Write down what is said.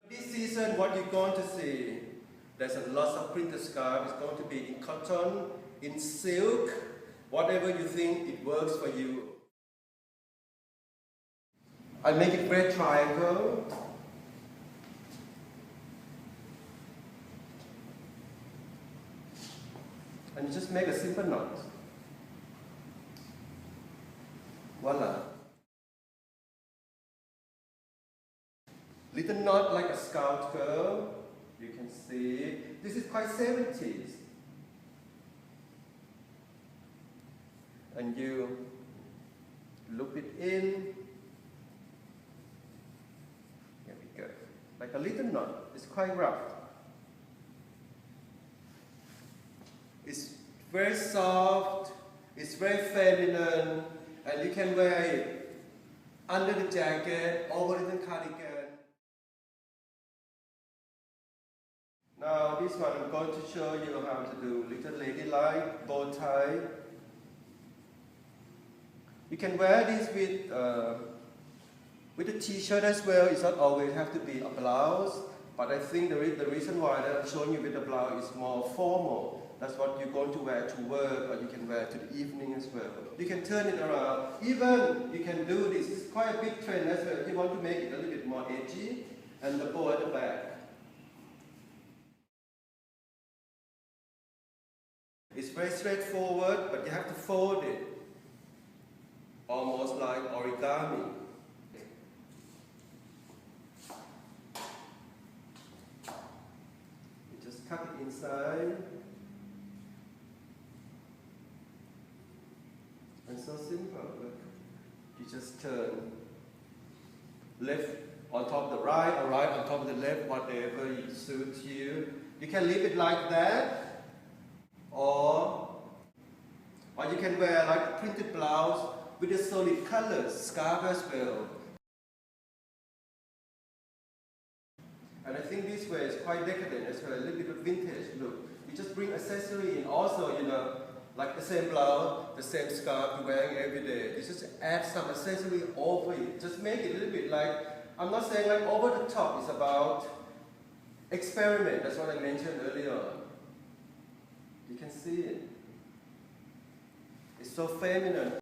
This season, what you're going to see, there's a lot of printed scarf. It's going to be in cotton, in silk, whatever you think it works for you. I make it red triangle. And you just make a simple knot. Voila. Little knot like a scout girl. You can see. This is quite 70s. And you loop it in. Here we go. Like a little knot. It's quite rough. It's very soft. It's very feminine. And you can wear it under the jacket, over the cardigan. Now this one I'm going to show you how to do little ladylike bow tie. You can wear this with a t-shirt as well. It's not always have to be a blouse, but I think the reason why that I'm showing you with the blouse is more formal. That's what you're going to wear to work, or you can wear to the evening as well. You can turn it around. Even you can do this. It's quite a big trend as well. If you want to make it a little bit more edgy, and the bow at the back. It's very straightforward, but you have to fold it, almost like origami. You just cut it inside. And so simple, look. You just turn left on top of the right, or right on top of the left, whatever suits you. You can leave it like that. Or you can wear like a printed blouse with a solid color scarf as well. And I think this way is quite decadent as well, a little bit of vintage look. You just bring accessory in also, you know, like the same blouse, the same scarf you're wearing every day. You just add some accessory over it. Just make it a little bit like, I'm not saying like over the top, it's about experiment. That's what I mentioned earlier on. You can see it. It's so feminine.